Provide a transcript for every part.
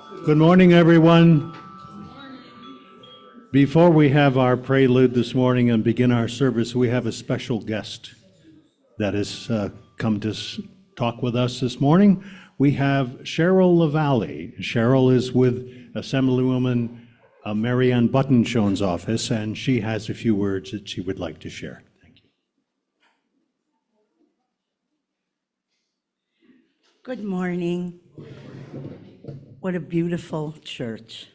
Good morning, everyone. Before we have our prelude this morning and begin our service, we have a special guest that has come to talk with us this morning. We have Cheryl LaValle. Cheryl is with Assemblywoman Mary Ann Buttonshone's office, and she has a few words that she would like to share. Thank you. Good morning. What a beautiful church.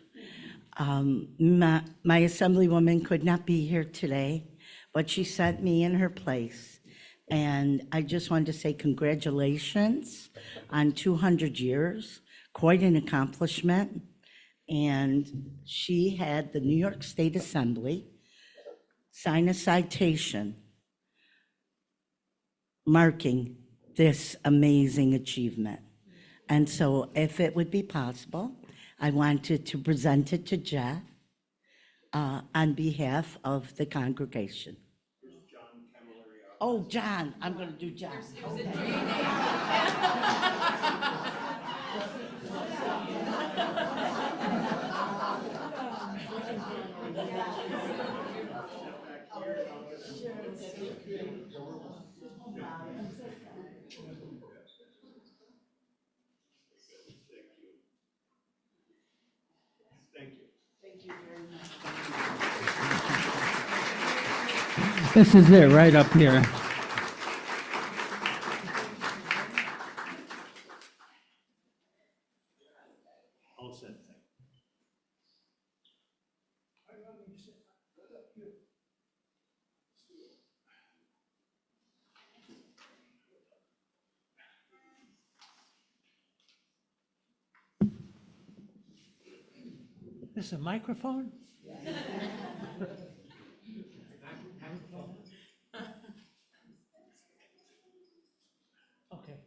My Assemblywoman could not be here today, but she sent me in her place. And I just wanted to say congratulations on 200 years, quite an accomplishment. And she had the New York State Assembly sign a citation marking this amazing achievement. And so if it would be possible, I wanted to present it to Jeff on behalf of the congregation. Oh, John, I'm going to do John. This is it, right up here. This is a microphone? Okay.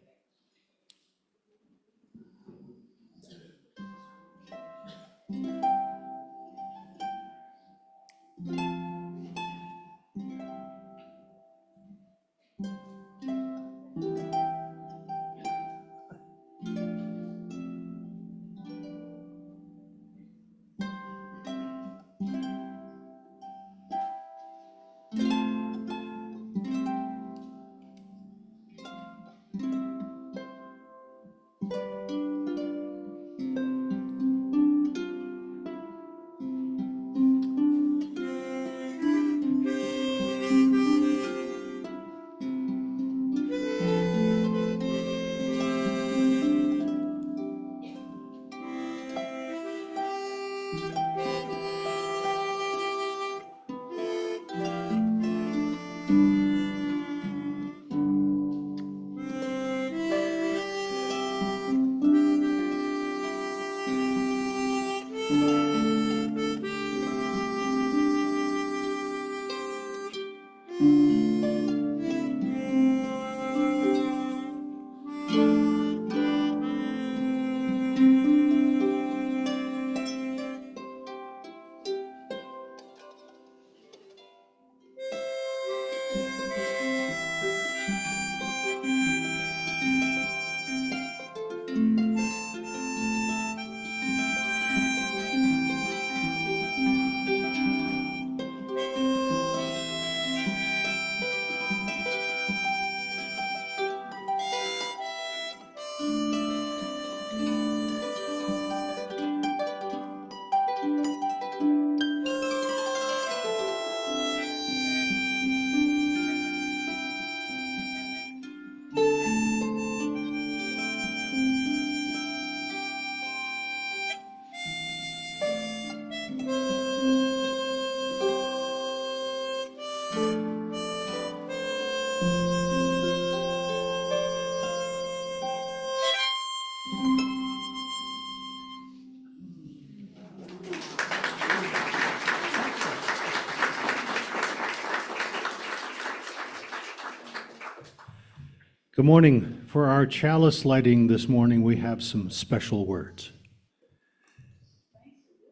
Good morning. For our chalice lighting this morning, we have some special words.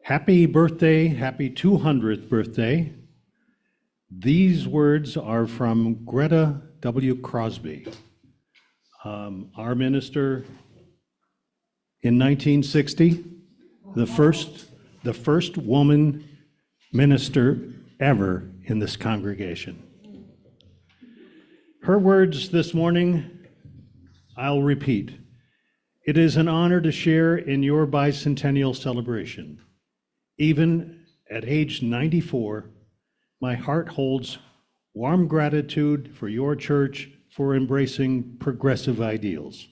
Happy birthday, happy 200th birthday. These words are from Greta W. Crosby, our minister in 1960, the first woman minister ever in this congregation. Her words this morning, I'll repeat. It is an honor to share in your bicentennial celebration. Even at age 94, my heart holds warm gratitude for your church for embracing progressive ideals.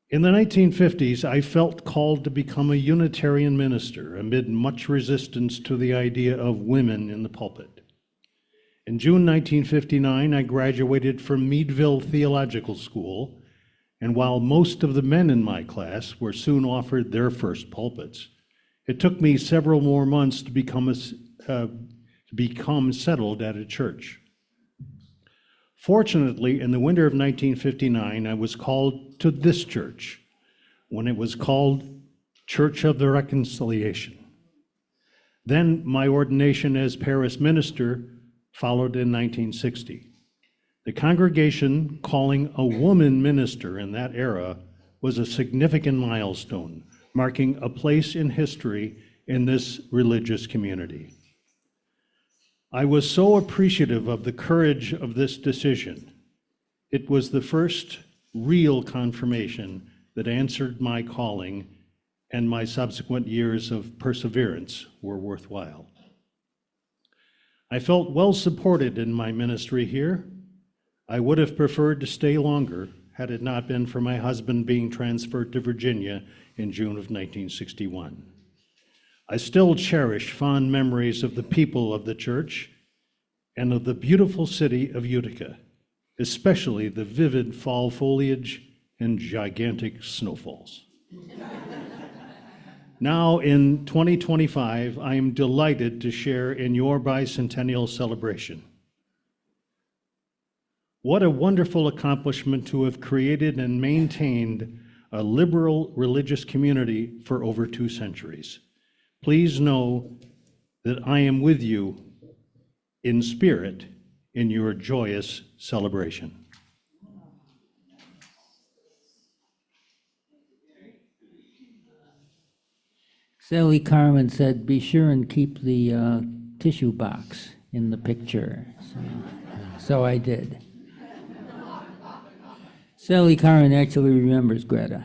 In the 1950s, I felt called to become a Unitarian minister amid much resistance to the idea of women in the pulpit. In June 1959, I graduated from Meadville Theological School, and while most of the men in my class were soon offered their first pulpits, it took me several more months to become settled at a church. Fortunately, in the winter of 1959, I was called to this church when it was called Church of the Reconciliation. Then my ordination as parish minister followed in 1960. The congregation calling a woman minister in that era was a significant milestone, marking a place in history in this religious community. I was so appreciative of the courage of this decision. It was the first real confirmation that answered my calling, and my subsequent years of perseverance were worthwhile. I felt well supported in my ministry here. I would have preferred to stay longer had it not been for my husband being transferred to Virginia in June of 1961. I still cherish fond memories of the people of the church and of the beautiful city of Utica, especially the vivid fall foliage and gigantic snowfalls. Now in 2025, I am delighted to share in your bicentennial celebration. What a wonderful accomplishment to have created and maintained a liberal religious community for over 2 centuries. Please know that I am with you in spirit in your joyous celebration. Sally Carmen said, be sure and keep the tissue box in the picture. So I did. Sally Carmen actually remembers Greta.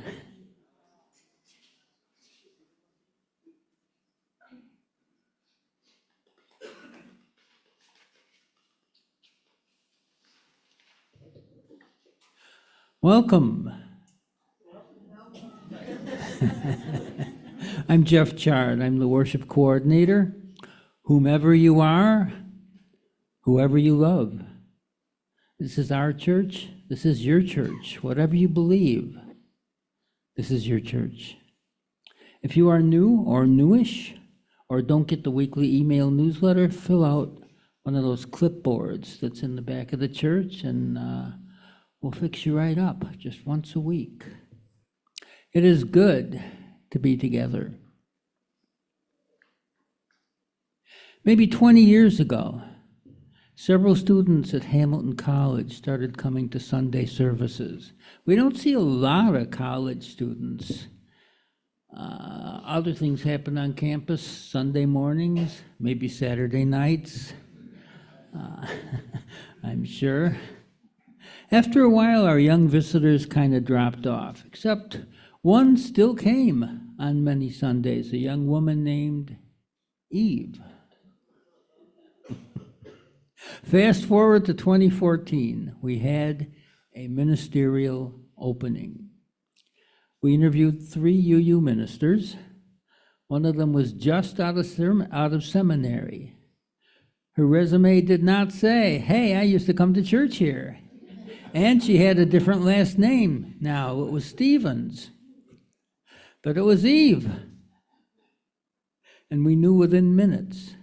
Welcome. I'm Jeff Chard. I'm the worship coordinator. Whomever you are, whoever you love. This is our church. This is your church. Whatever you believe, this is your church. If you are new or newish, or don't get the weekly email newsletter, fill out one of those clipboards that's in the back of the church, and we'll fix you right up just once a week. It is good to be together. Maybe 20 years ago, several students at Hamilton College started coming to Sunday services. We don't see a lot of college students. Other things happen on campus, Sunday mornings, maybe Saturday nights, I'm sure. After a while, our young visitors kind of dropped off, except one still came on many Sundays, a young woman named Eve. Fast forward to 2014, we had a ministerial opening. We interviewed 3 UU ministers. One of them was just out of seminary. Her resume did not say, hey, I used to come to church here. And she had a different last name now. It was Stevens. But it was Eve. And we knew within minutes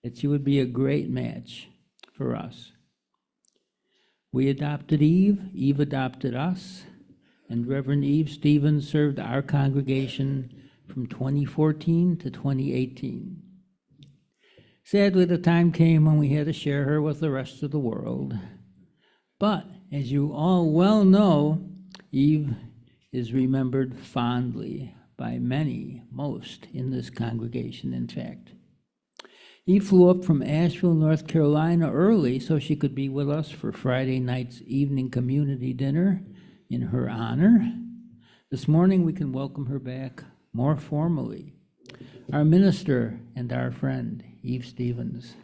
that she would be a great match for us. We adopted Eve. Eve adopted us. And Reverend Eve Stevens served our congregation from 2014 to 2018. Sadly, the time came when we had to share her with the rest of the world. But, as you all well know, Eve is remembered fondly by many, most in this congregation, in fact. Eve flew up from Asheville, North Carolina early so she could be with us for Friday night's evening community dinner in her honor. This morning we can welcome her back more formally. Our minister and our friend, Eve Stevens.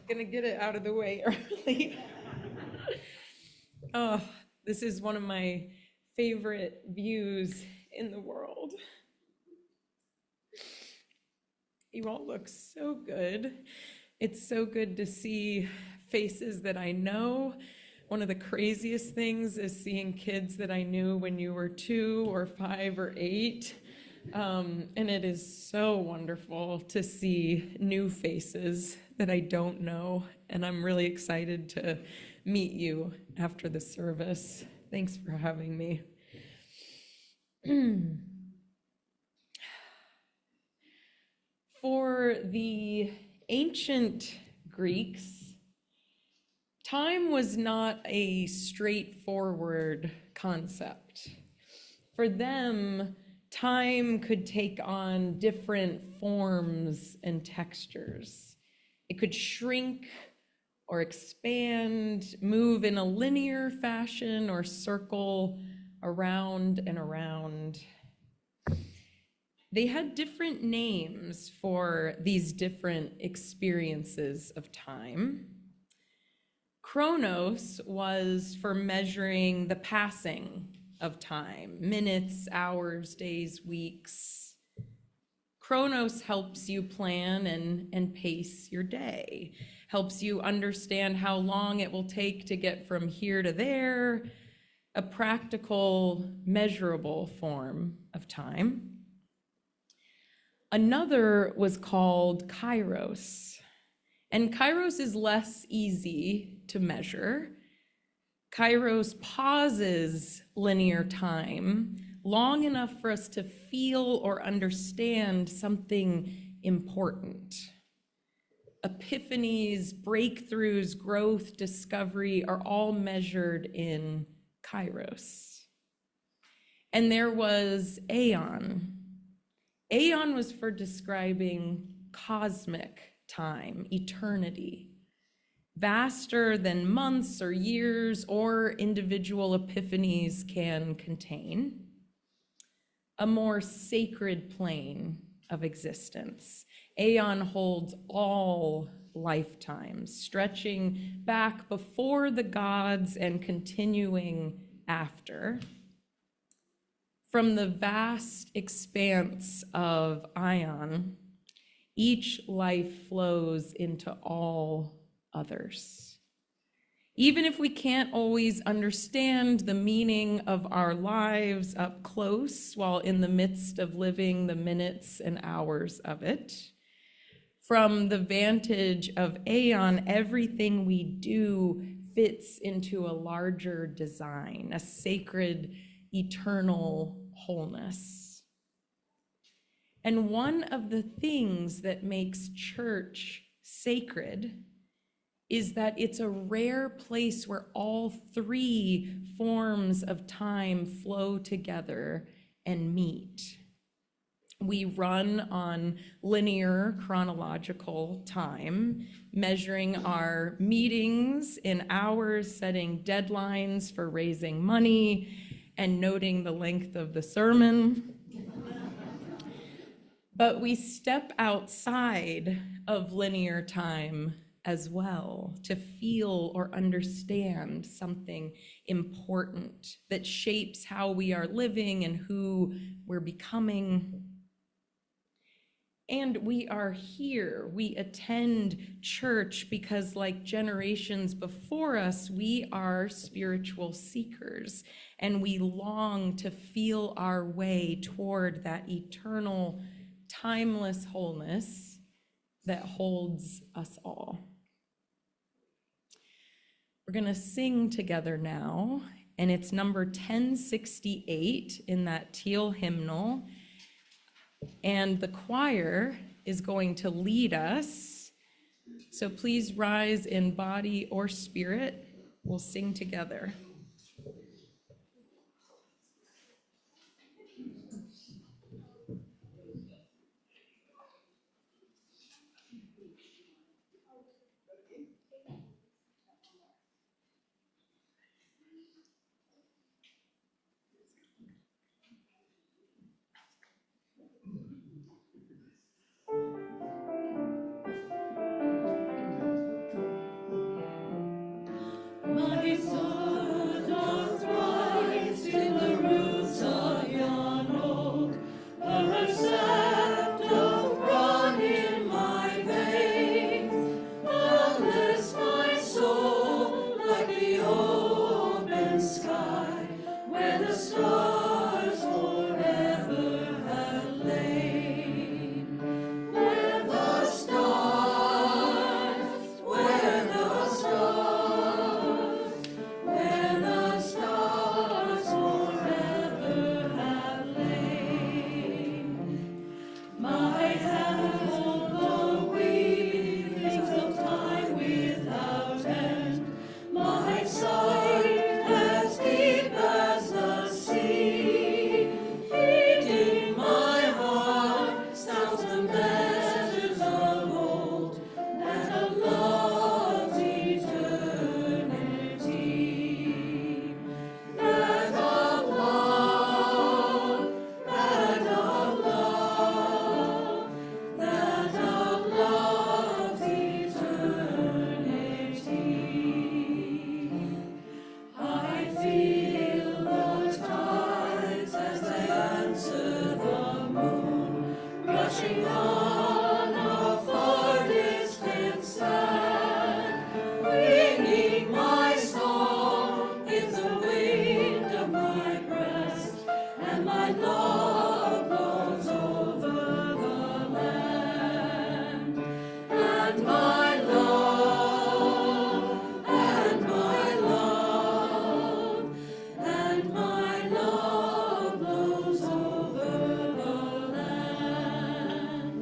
Gonna get it out of the way early. Oh, this is one of my favorite views in the world. You all look so good. It's so good to see faces that I know. One of the craziest things is seeing kids that I knew when you were 2 or 5 or 8. And it is so wonderful to see new faces that I don't know. And I'm really excited to meet you after the service. Thanks for having me. For the ancient Greeks, time was not a straightforward concept. For them, time could take on different forms and textures. It could shrink or expand, move in a linear fashion, or circle around and around. They had different names for these different experiences of time. Chronos was for measuring the passing of time, minutes, hours, days, weeks. Chronos helps you plan and pace your day, helps you understand how long it will take to get from here to there, a practical, measurable form of time. Another was called Kairos, and Kairos is less easy to measure. Kairos pauses linear time long enough for us to feel or understand something important. Epiphanies, breakthroughs, growth, discovery are all measured in Kairos. And there was Aeon. Aeon was for describing cosmic time, eternity, vaster than months or years or individual epiphanies can contain, a more sacred plane of existence. Aeon holds all lifetimes, stretching back before the gods and continuing after. From the vast expanse of Ion, each life flows into all others. Even if we can't always understand the meaning of our lives up close while in the midst of living the minutes and hours of it, from the vantage of Aeon, everything we do fits into a larger design, a sacred, eternal wholeness. And one of the things that makes church sacred is that it's a rare place where all 3 forms of time flow together and meet. We run on linear chronological time, measuring our meetings in hours, setting deadlines for raising money, and noting the length of the sermon. But we step outside of linear time as well to feel or understand something important that shapes how we are living and who we're becoming. And we are here, we attend church because, like generations before us, we are spiritual seekers, and we long to feel our way toward that eternal, timeless wholeness that holds us all. We're gonna sing together now, and it's number 1068 in that teal hymnal. And the choir is going to lead us So please rise in body or spirit. We'll sing together. My soul doth rise in the roots of yon oak. Her sap doth run in my veins. Boundless my soul, like the open sky, where the stars forever have lain. Where the stars, where the stars, where the stars forever have lain. My hand hold the wings of time without end. My sight as deep as the sea. Beating my heart sounds the measures of old, and of love's eternity. That of love, that of love, that of love's eternity. I feel the tides as they answer the moon, rushing on a far distant sand, bringing my song in the wind of my breast, and my love blows over the land, and my love, and my love, and my love blows over the land.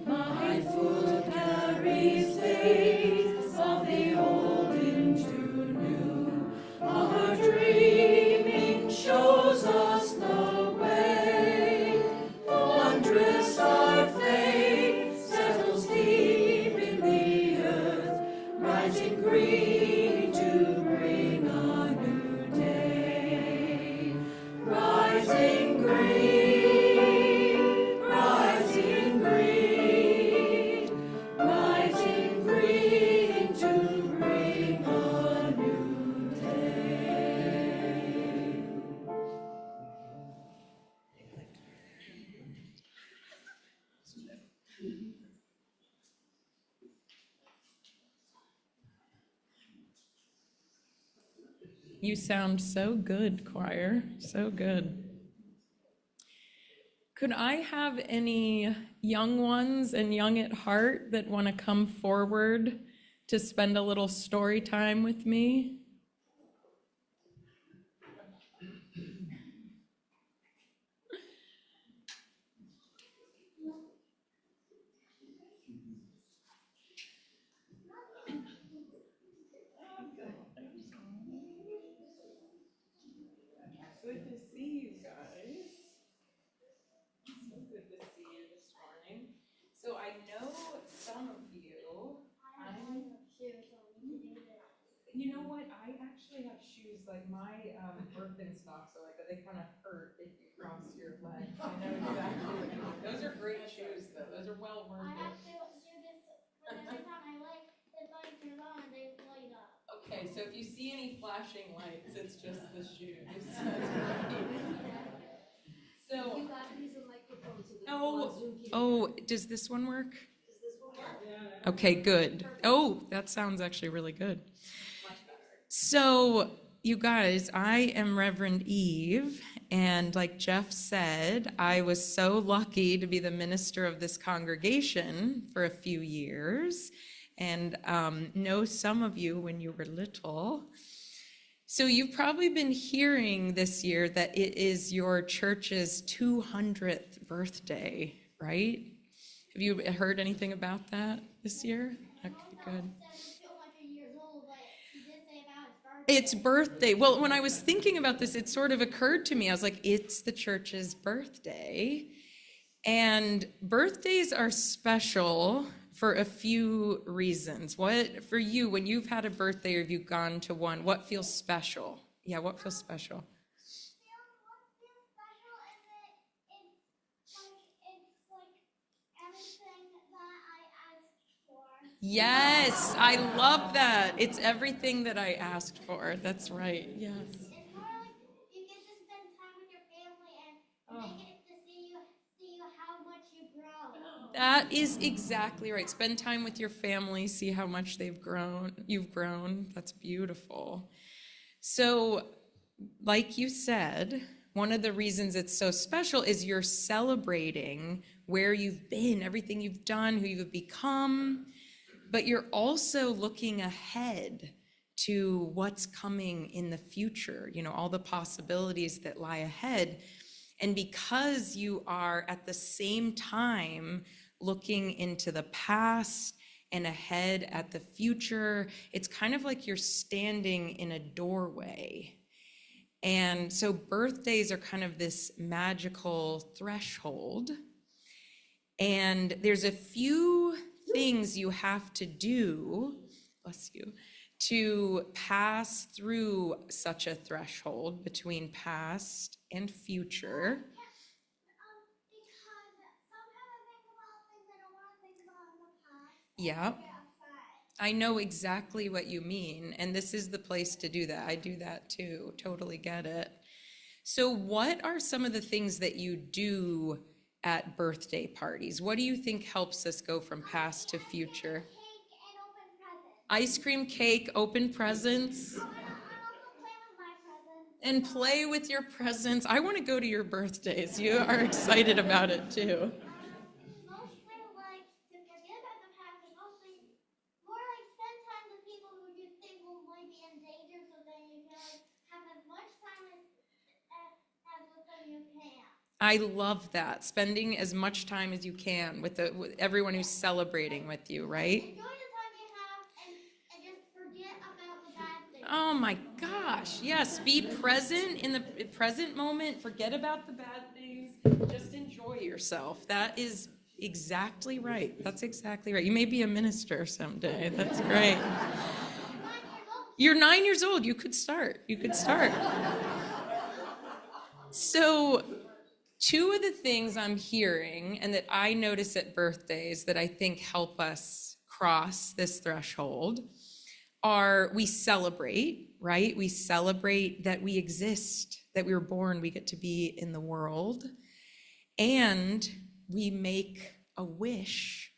My foot carries days of the old into new. Our dreaming shows us the way. Wondrous our faith settles deep in the earth, rising green to bring a new day. Rising green, rising green, rising green to bring a new day. You sound so good, choir, so good. Could I have any young ones and young at heart that want to come forward to spend a little story time with me? Good to see you guys. So good to see you this morning. So I know some of you. You know what? I actually have shoes, like my Birkenstocks are like, they kind of hurt if you cross your legs. I know exactly what you mean. Those are great shoes though. Those are well worth I it. have to do this when every time I like the light turns on and they light up. Okay, so if you see any flashing lights, it's just the shoes. So, You got to use a microphone so that Zoom can oh, does this one work? Does this one work? Okay, good. Oh, that sounds actually really good. So, you guys, I am Reverend Eve, and like Jeff said, I was so lucky to be the minister of this congregation for a few years, and know some of you when you were little. So you've probably been hearing this year that it is your church's 200th birthday, right? Have you heard anything about that this year? Okay, good. Said it's 200 years old, but he did say about his birthday. Its birthday. Well, when I was thinking about this, it sort of occurred to me. I was like, it's the church's birthday. And birthdays are special for a few reasons. What, for you, when you've had a birthday or you've gone to one, what feels special? Yeah, what feels special? What feels special is that it's like everything that I asked for. Yes, I love that. It's everything that I asked for. That's right. Yes. It's more like you get to spend time with your family and they get to see you how much you grow. That is exactly right. Spend time with your family, see how much they've grown. You've grown. That's beautiful. So, like you said, one of the reasons it's so special is you're celebrating where you've been, everything you've done, who you've become, but you're also looking ahead to what's coming in the future, all the possibilities that lie ahead. And because you are at the same time looking into the past and ahead at the future, it's kind of like you're standing in a doorway. And so birthdays are kind of this magical threshold. And there's a few things you have to do, bless you, to pass through such a threshold between past and future. Because sometimes I think about things I don't want to think about in the past. Yeah, I get upset. I know exactly what you mean, and this is the place to do that. I do that too, totally get it. So what are some of the things that you do at birthday parties? What do you think helps us go from past to future? Cake and open presents. Ice cream, cake, open presents, And also play with my presents. and play with your presents. I want to go to your birthdays. You are excited about it too. Mostly like to forget about the past, but mostly more like spend time with people who you think might be in danger, so that you can like have as much time as with them you can. I love that. Spending as much time as you can with everyone who's celebrating with you, right? Enjoy the time you have and just forget about the bad things. Oh my gosh, yes, be present in the present moment, forget about the bad things, just enjoy yourself. That is exactly right. That's exactly right. You may be a minister someday. That's great. 9 years old. You're 9 years old. You could start. You could start. So, two of the things I'm hearing and that I notice at birthdays that I think help us cross this threshold are we celebrate, right? We celebrate that we exist, that we were born, we get to be in the world, and we make a wish,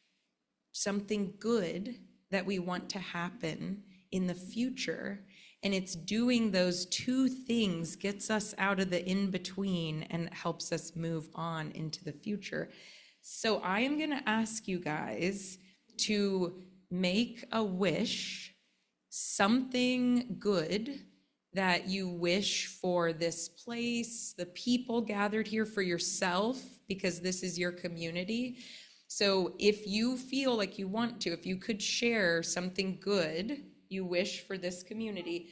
something good that we want to happen in the future. And it's doing those two things gets us out of the in-between and helps us move on into the future. So I am going to ask you guys to make a wish, something good that you wish for this place, the people gathered here, for yourself, because this is your community. So if you feel like you want to, if you could share something good you wish for this community.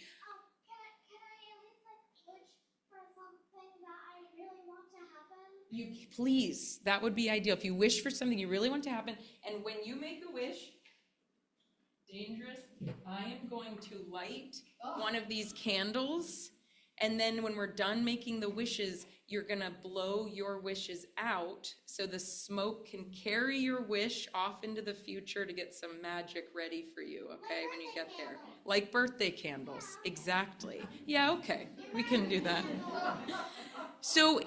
Can I at least like wish for something that I really want to happen? You please, that would be ideal. If you wish for something you really want to happen, and when you make a wish, dangerous, I am going to light one of these candles, and then when we're done making the wishes, you're gonna blow your wishes out so the smoke can carry your wish off into the future to get some magic ready for you, okay, when you get there. Like birthday candles, exactly. Yeah, okay, we can do that. So,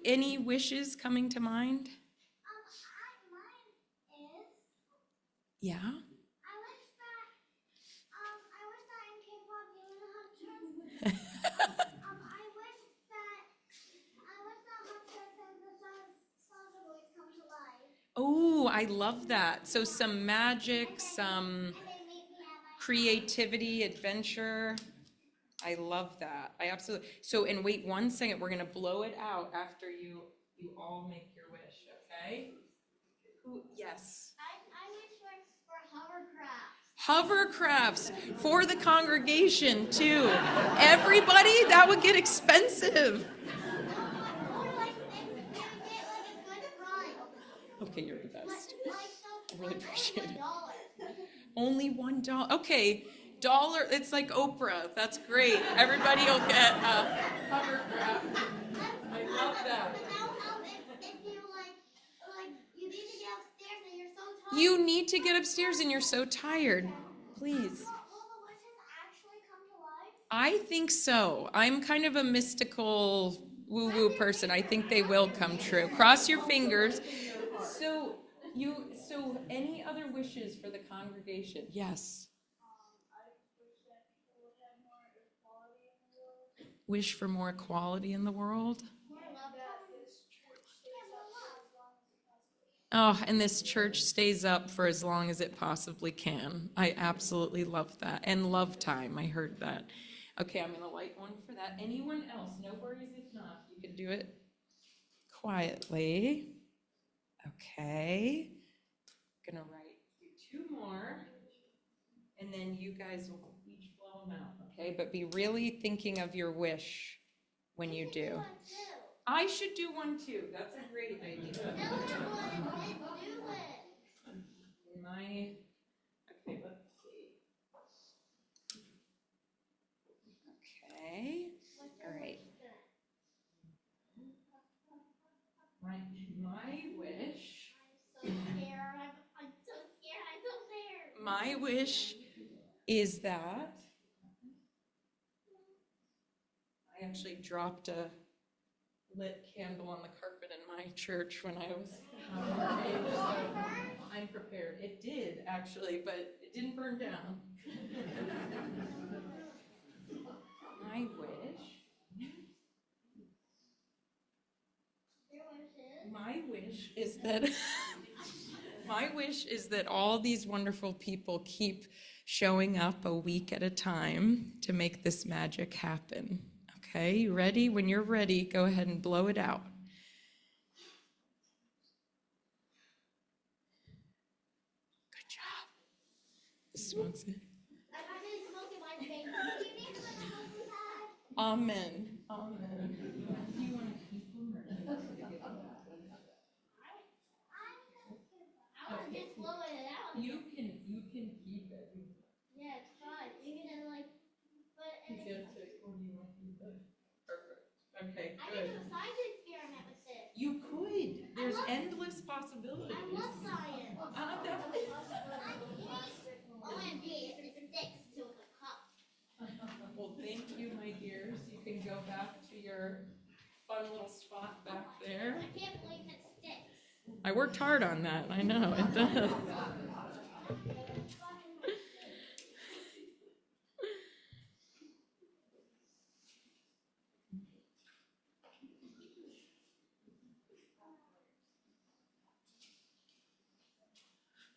any wishes coming to mind? Mine is. Yeah? I wish that in K-pop you would have church. I wish that Huntress and the Soldier Boys come to life. Oh, I love that. So some magic, some And they meet me at my creativity, adventure. I love that. I absolutely. So, and wait 1 second. We're gonna blow it out after you all make your wish. Okay? Yes. I wish for hovercrafts. Hovercrafts for the congregation too. Everybody, that would get expensive. Or like they would get like a good price. Okay, you're the best. Like so, I really like appreciate it. $1. Only $1. Okay, dollar. It's like Oprah. That's great. Everybody will get a hovercraft. I love that. But now if you like you need to get upstairs and you're so tired. You need to get upstairs and you're so tired. Please. Will the wishes actually come to life? I think so. I'm kind of a mystical woo-woo person. I think they will come true. Cross your fingers. So any other wishes for the congregation? Yes. Wish for more equality in the world. Oh, and this church stays up for as long as it possibly can. I absolutely love that. And love time, I heard that. Okay, I'm going to light one for that. Anyone else? No worries if not. You can do it quietly. Okay. I'm going to write you 2 more. And then you guys will each blow them out, okay? But be really thinking of your wish when you do. I should do one too. That's a great idea. Okay, let's see. Okay, all right. My wish. I'm so scared. I'm so scared. I'm so scared. My wish is that I actually dropped a lit candle on the carpet in my church when I was so I'm prepared. It did actually, but it didn't burn down. My wish is that my wish is that all these wonderful people keep showing up a week at a time to make this magic happen. Okay, you ready? When you're ready, go ahead and blow it out. Good job. The smoke's good. I'm actually smoking my face. Do you need some smoke we had? Amen. Amen. Do you want to keep them or do you want to give them back? I was just blowing it out. You can keep it. Yeah, it's fine. You can like, but You get to, or do you want to keep it? Perfect. Okay, I good. can do a science experiment with this. You could. There's endless possibilities. I love science. OMG, it sticks to the cup. Well, thank you, my dears. You can go back to your fun little spot back there. I can't believe it sticks. I worked hard on that. I know it does.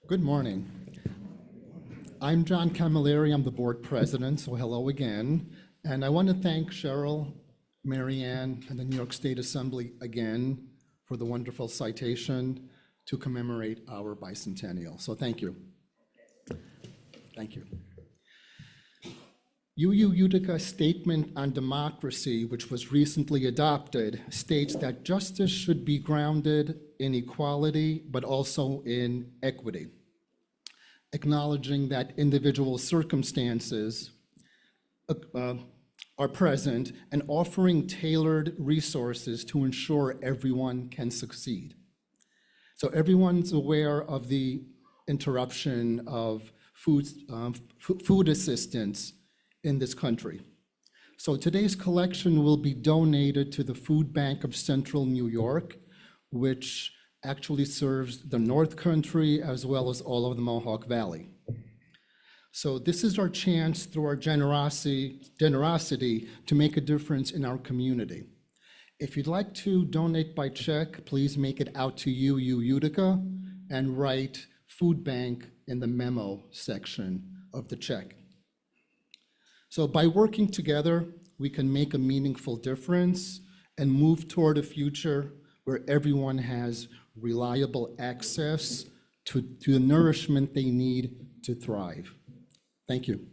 Good morning. I'm John Camilleri. I'm the board president, so hello again. And I want to thank Cheryl, Marianne, and the New York State Assembly again for the wonderful citation to commemorate our bicentennial. So thank you. Thank you. UU Utica's statement on democracy, which was recently adopted, states that justice should be grounded in equality, but also in equity, acknowledging that individual circumstances are present and offering tailored resources to ensure everyone can succeed. So everyone's aware of the interruption of food assistance in this country. So today's collection will be donated to the Food Bank of Central New York, which actually serves the North Country as well as all of the Mohawk Valley. So this is our chance through our generosity to make a difference in our community. If you'd like to donate by check, please make it out to UU Utica and write Food Bank in the memo section of the check. So by working together, we can make a meaningful difference and move toward a future where everyone has reliable access to the nourishment they need to thrive. Thank you.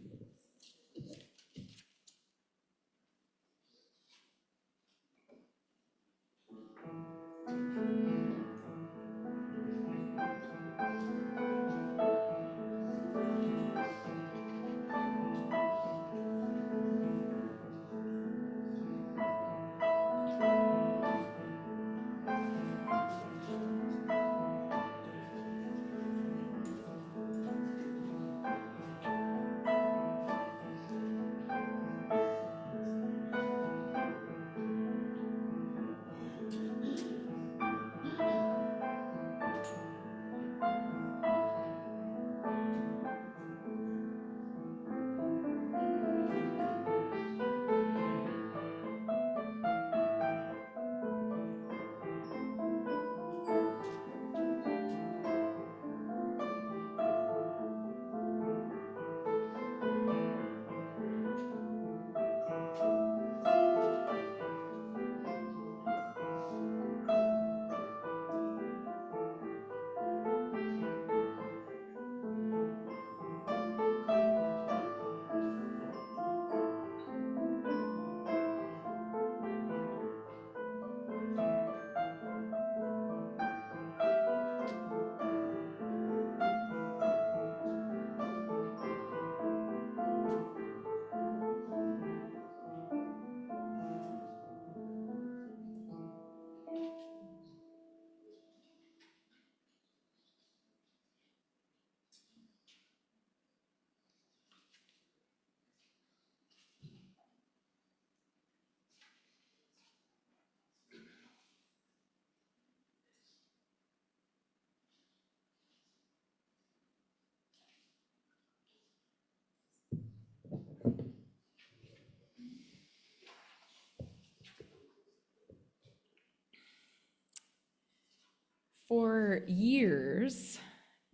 For years,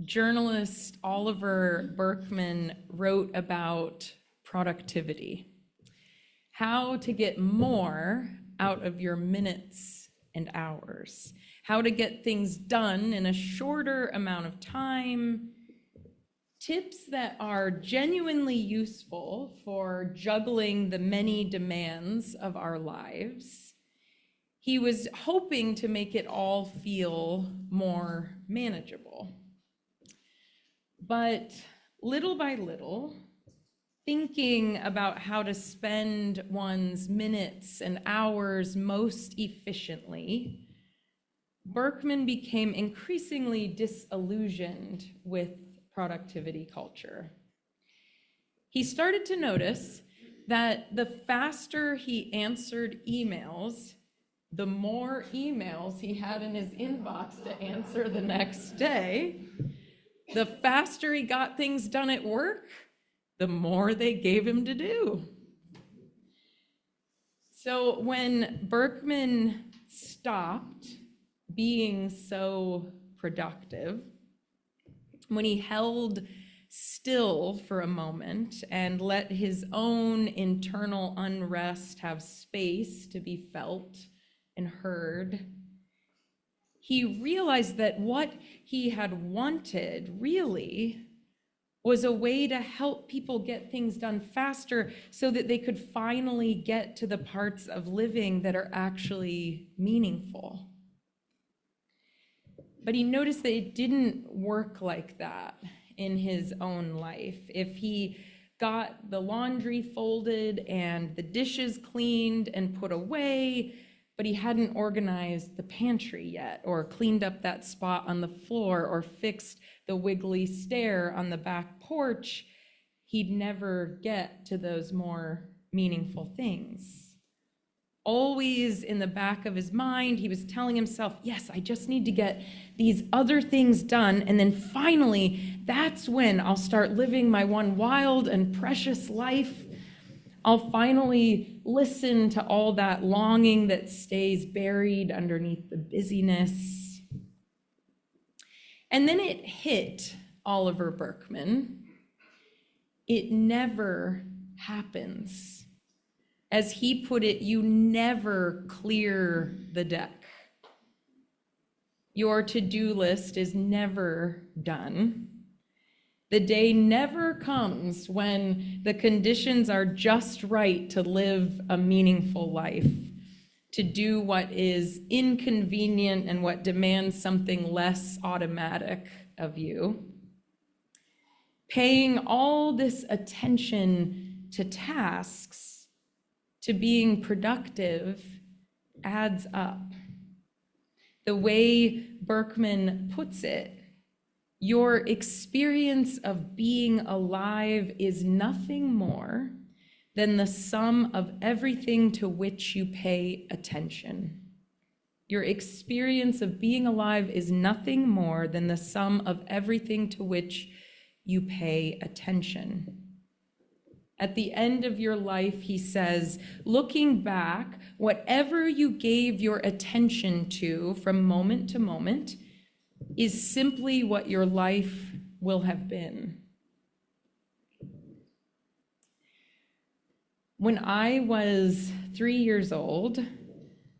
journalist Oliver Berkman wrote about productivity, how to get more out of your minutes and hours, how to get things done in a shorter amount of time, tips that are genuinely useful for juggling the many demands of our lives. He was hoping to make it all feel more manageable. But little by little, thinking about how to spend one's minutes and hours most efficiently, Berkman became increasingly disillusioned with productivity culture. He started to notice that the faster he answered emails, the more emails he had in his inbox to answer the next day. The faster he got things done at work, the more they gave him to do. So when Berkman stopped being so productive, when he held still for a moment and let his own internal unrest have space to be felt and heard, he realized that what he had wanted really was a way to help people get things done faster so that they could finally get to the parts of living that are actually meaningful. But he noticed that it didn't work like that in his own life. If he got the laundry folded and the dishes cleaned and put away, but he hadn't organized the pantry yet, or cleaned up that spot on the floor, or fixed the wiggly stair on the back porch, he'd never get to those more meaningful things. Always in the back of his mind, he was telling himself, yes, I just need to get these other things done, and then finally, that's when I'll start living my one wild and precious life. I'll finally listen to all that longing that stays buried underneath the busyness. And then it hit Oliver Berkman. It never happens. As he put it, you never clear the deck. Your to-do list is never done. The day never comes when the conditions are just right to live a meaningful life, to do what is inconvenient and what demands something less automatic of you. Paying all this attention to tasks, to being productive, adds up. The way Berkman puts it, your experience of being alive is nothing more than the sum of everything to which you pay attention. Your experience of being alive is nothing more than the sum of everything to which you pay attention. At the end of your life, he says, looking back, whatever you gave your attention to from moment to moment is simply what your life will have been. When I was 3 years old,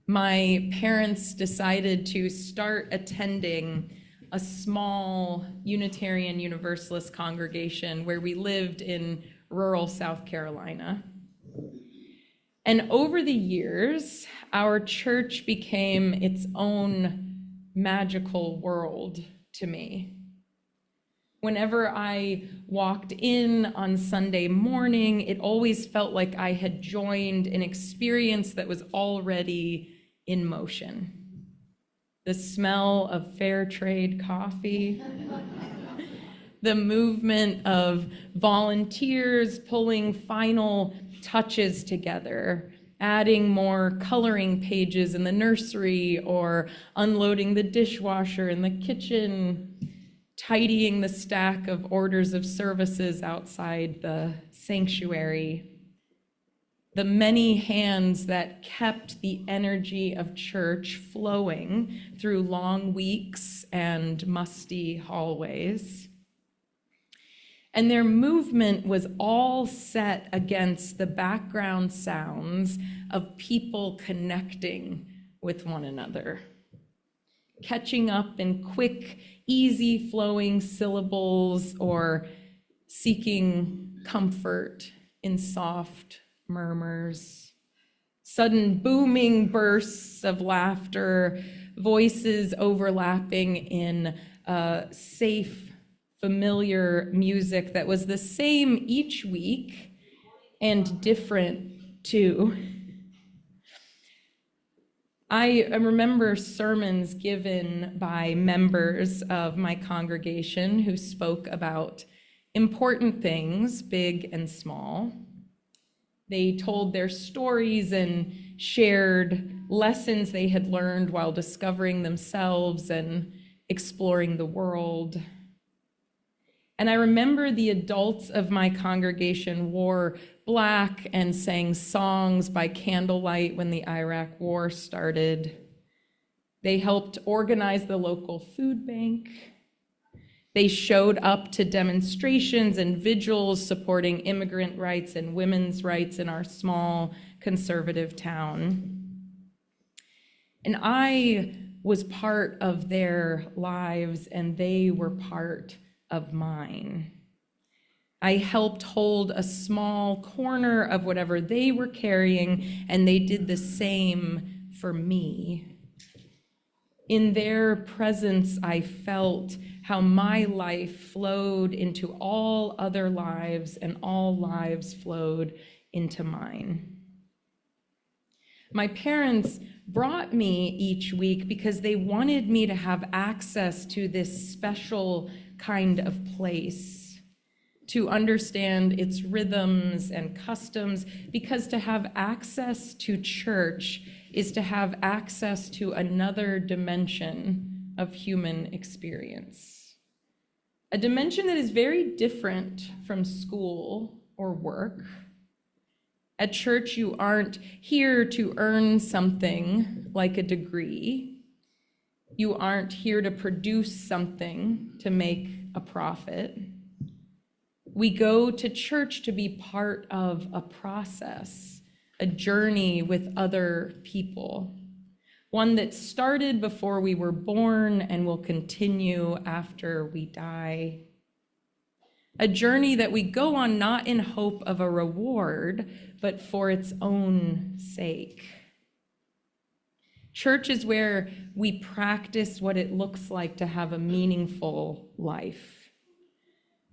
my parents decided to start attending a small Unitarian Universalist congregation where we lived in rural South Carolina. And over the years, our church became its own magical world to me. Whenever I walked in on Sunday morning, it always felt like I had joined an experience that was already in motion. The smell of fair trade coffee, the movement of volunteers pulling final touches together, adding more coloring pages in the nursery or unloading the dishwasher in the kitchen, tidying the stack of orders of services outside the sanctuary. The many hands that kept the energy of church flowing through long weeks and musty hallways. And their movement was all set against the background sounds of people connecting with one another, catching up in quick, easy flowing syllables or seeking comfort in soft murmurs, sudden booming bursts of laughter, voices overlapping in safe, familiar music that was the same each week and different too. I remember sermons given by members of my congregation who spoke about important things, big and small. They told their stories and shared lessons they had learned while discovering themselves and exploring the world. And I remember the adults of my congregation wore black and sang songs by candlelight when the Iraq War started. They helped organize the local food bank. They showed up to demonstrations and vigils supporting immigrant rights and women's rights in our small conservative town. And I was part of their lives, and they were part of mine. I helped hold a small corner of whatever they were carrying, and they did the same for me. In their presence, I felt how my life flowed into all other lives, and all lives flowed into mine. My parents brought me each week because they wanted me to have access to this special kind of place, to understand its rhythms and customs, because to have access to church is to have access to another dimension of human experience. A dimension that is very different from school or work. At church, you aren't here to earn something like a degree. You aren't here to produce something to make a profit. We go to church to be part of a process, a journey with other people, one that started before we were born and will continue after we die. A journey that we go on not in hope of a reward, but for its own sake. Church is where we practice what it looks like to have a meaningful life.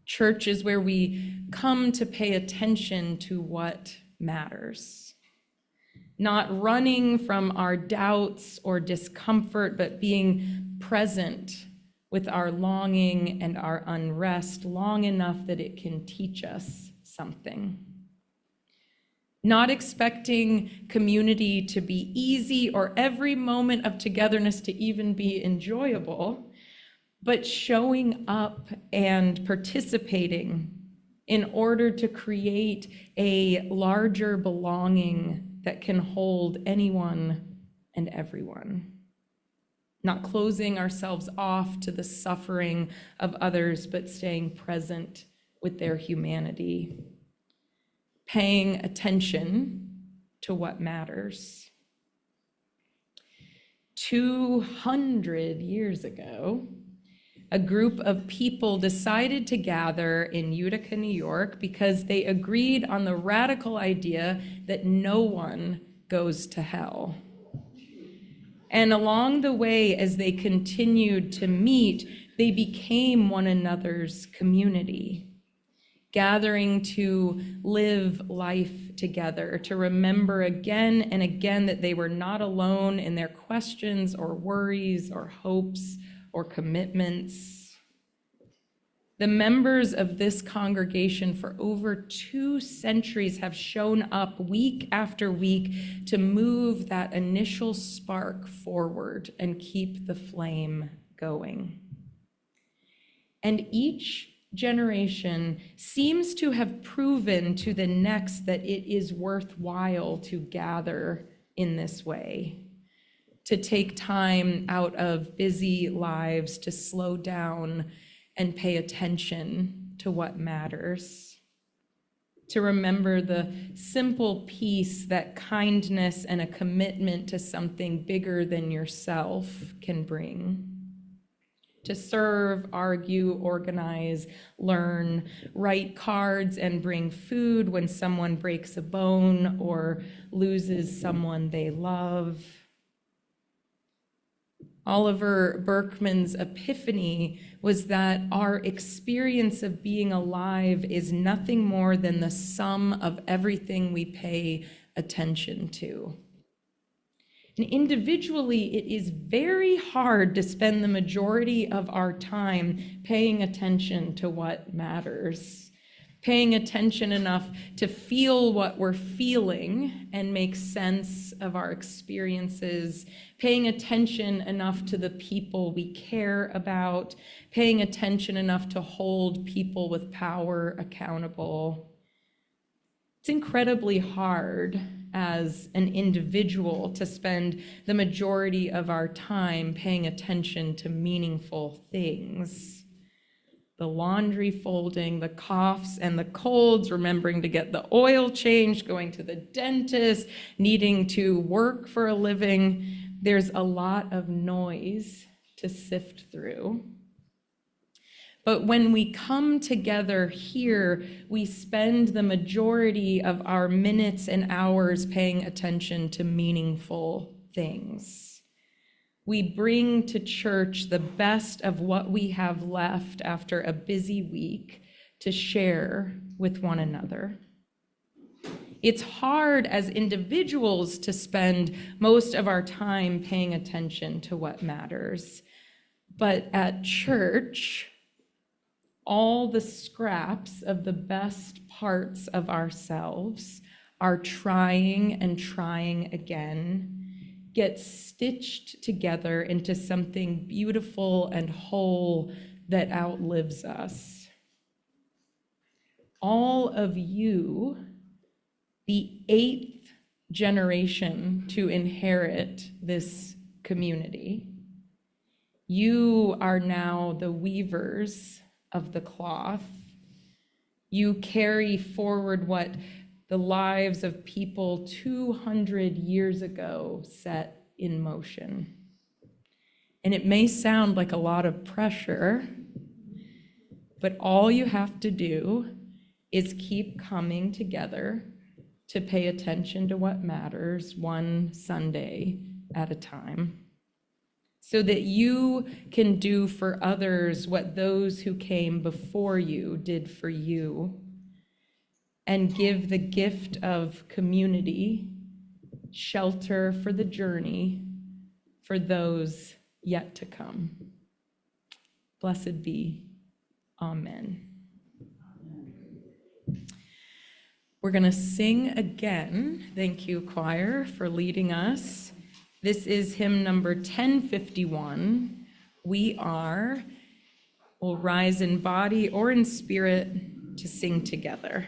Church is where we come to pay attention to what matters. Not running from our doubts or discomfort, but being present with our longing and our unrest long enough that it can teach us something. Not expecting community to be easy or every moment of togetherness to even be enjoyable, but showing up and participating in order to create a larger belonging that can hold anyone and everyone. Not closing ourselves off to the suffering of others, but staying present with their humanity. Paying attention to what matters. 200 years ago, a group of people decided to gather in Utica, New York, because they agreed on the radical idea that no one goes to hell. And along the way, as they continued to meet, they became one another's community, gathering to live life together, to remember again and again that they were not alone in their questions or worries or hopes or commitments. The members of this congregation for over 2 centuries have shown up week after week to move that initial spark forward and keep the flame going. And each generation seems to have proven to the next that it is worthwhile to gather in this way, to take time out of busy lives to slow down and pay attention to what matters, to remember the simple peace that kindness and a commitment to something bigger than yourself can bring. To serve, argue, organize, learn, write cards, and bring food when someone breaks a bone or loses someone they love. Oliver Berkman's epiphany was that our experience of being alive is nothing more than the sum of everything we pay attention to. And individually, it is very hard to spend the majority of our time paying attention to what matters, paying attention enough to feel what we're feeling and make sense of our experiences, paying attention enough to the people we care about, paying attention enough to hold people with power accountable. It's incredibly hard as an individual to spend the majority of our time paying attention to meaningful things. The laundry folding, the coughs and the colds, remembering to get the oil changed, going to the dentist, needing to work for a living. There's a lot of noise to sift through. But when we come together here, we spend the majority of our minutes and hours paying attention to meaningful things. We bring to church the best of what we have left after a busy week to share with one another. It's hard as individuals to spend most of our time paying attention to what matters. But at church, all the scraps of the best parts of ourselves are trying and trying again, get stitched together into something beautiful and whole that outlives us. All of you, the 8th generation to inherit this community, you are now the weavers of the cloth. You carry forward what the lives of people 200 years ago set in motion. And it may sound like a lot of pressure, but all you have to do is keep coming together to pay attention to what matters one Sunday at a time, so that you can do for others what those who came before you did for you, and give the gift of community, shelter for the journey for those yet to come. Blessed be. Amen. We're going to sing again. Thank you, choir, for leading us. This is hymn number 1051. We are. We'll rise in body or in spirit to sing together.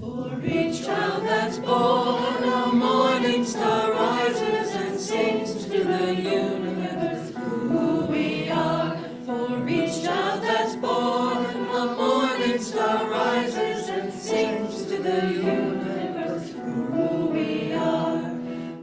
For each child that's born, a morning star rises and sings to the universe who we are. For each child that's born, a morning star rises and sings to the universe who we are.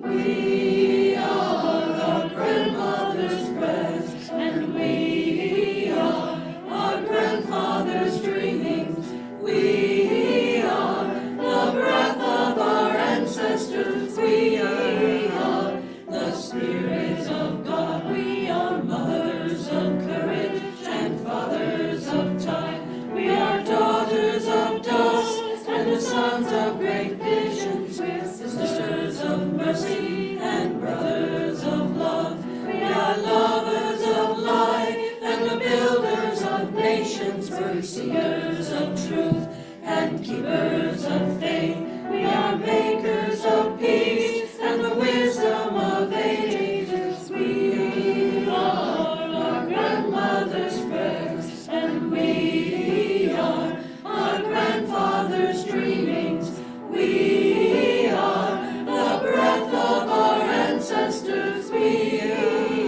We are our grandmother's breast, and we are our grandfather's dreamings. We are the breath of our ancestors. We are the Spirit of God. We are mothers of courage and fathers of time. We are daughters of dust and the sons of great visions. We are sisters of mercy and brothers of love. We are lovers of life and the builders of nations. We're seekers of truth and keepers of faith. We are makers of peace and the wisdom of ages. We are our grandmother's prayers, and we are our grandfather's dreamings. We are the breath of our ancestors. We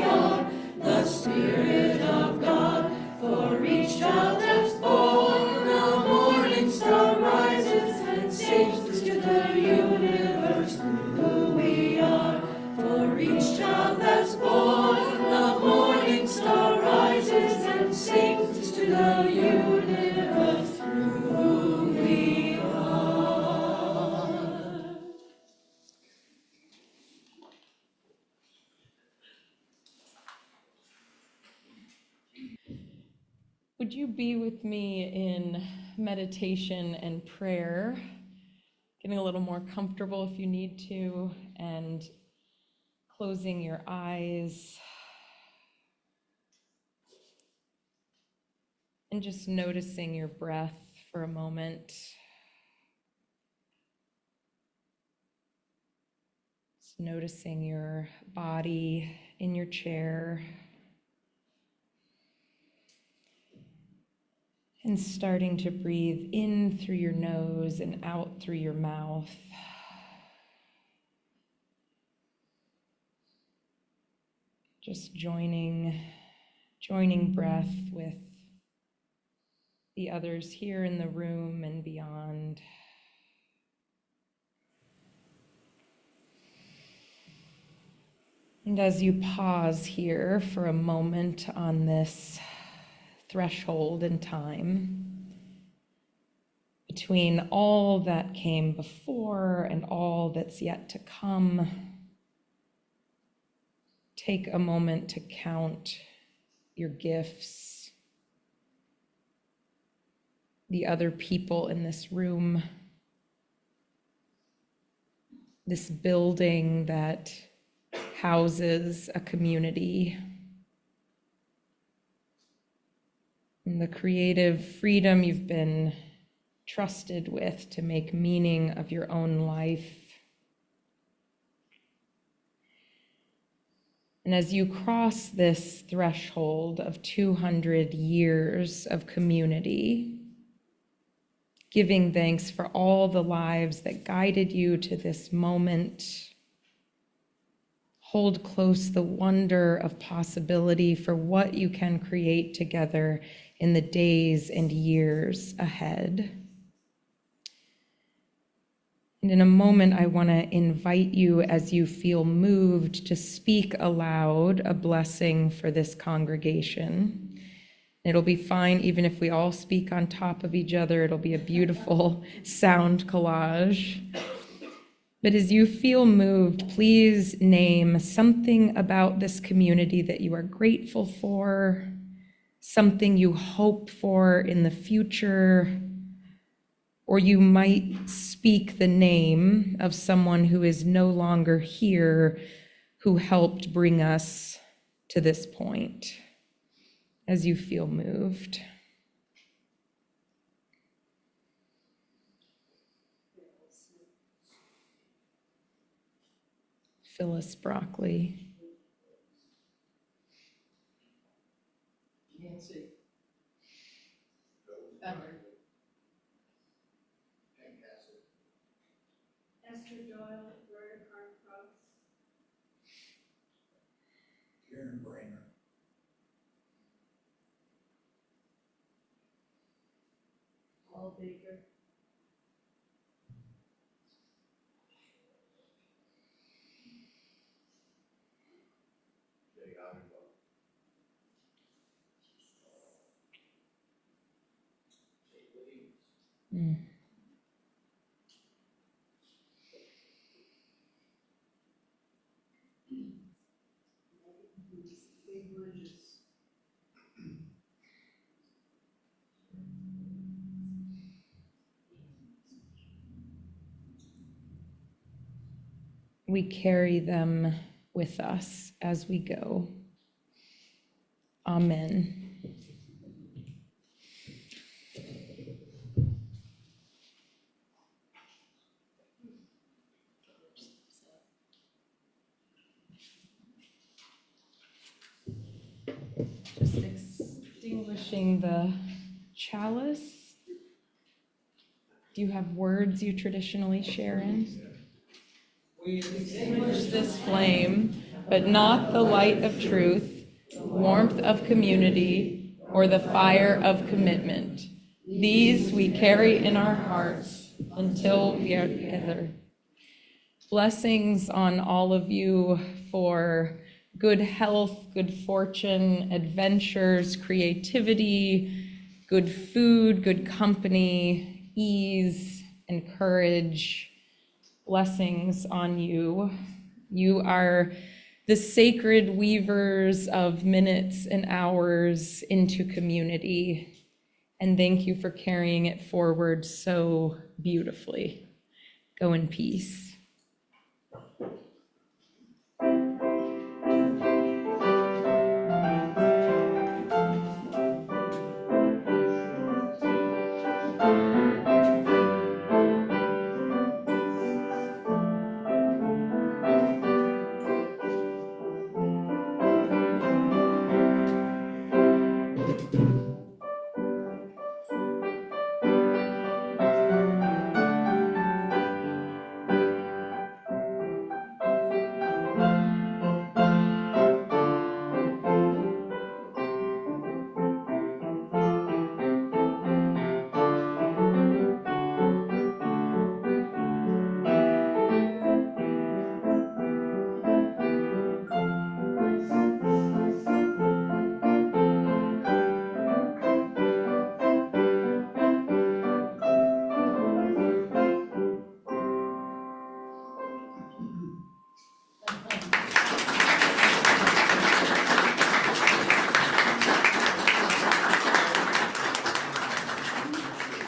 are the Spirit of God. For each child that's born, a morning star rises and sings to the universe who we are. For each child that's born, a morning star rises and sings to the universe who we are. Would you be with me in meditation and prayer? Getting a little more comfortable if you need to, and closing your eyes. And just noticing your breath for a moment. Just noticing your body in your chair. And starting to breathe in through your nose and out through your mouth. Just joining breath with the others here in the room and beyond. And as you pause here for a moment on this threshold in time, between all that came before and all that's yet to come, take a moment to count your gifts, the other people in this room, this building that houses a community, and the creative freedom you've been trusted with to make meaning of your own life. And as you cross this threshold of 200 years of community, giving thanks for all the lives that guided you to this moment, hold close the wonder of possibility for what you can create together in the days and years ahead. And in a moment, I want to invite you, as you feel moved, to speak aloud a blessing for this congregation. It'll be fine even if we all speak on top of each other. It'll be a beautiful sound collage. But as you feel moved, please name something about this community that you are grateful for, something you hope for in the future, or you might speak the name of someone who is no longer here, who helped bring us to this point, as you feel moved. Phyllis Broccoli. Esther Doyle, Royal Cross. Paul Baker. We carry them with us as we go. Amen. Just extinguishing the chalice. Do you have words you traditionally share in? We extinguish this flame, but not the light of truth, warmth of community, or the fire of commitment. These we carry in our hearts until we are together. Blessings on all of you for good health, good fortune, adventures, creativity, good food, good company, ease, and courage. Blessings on you. You are the sacred weavers of minutes and hours into community. And thank you for carrying it forward so beautifully. Go in peace.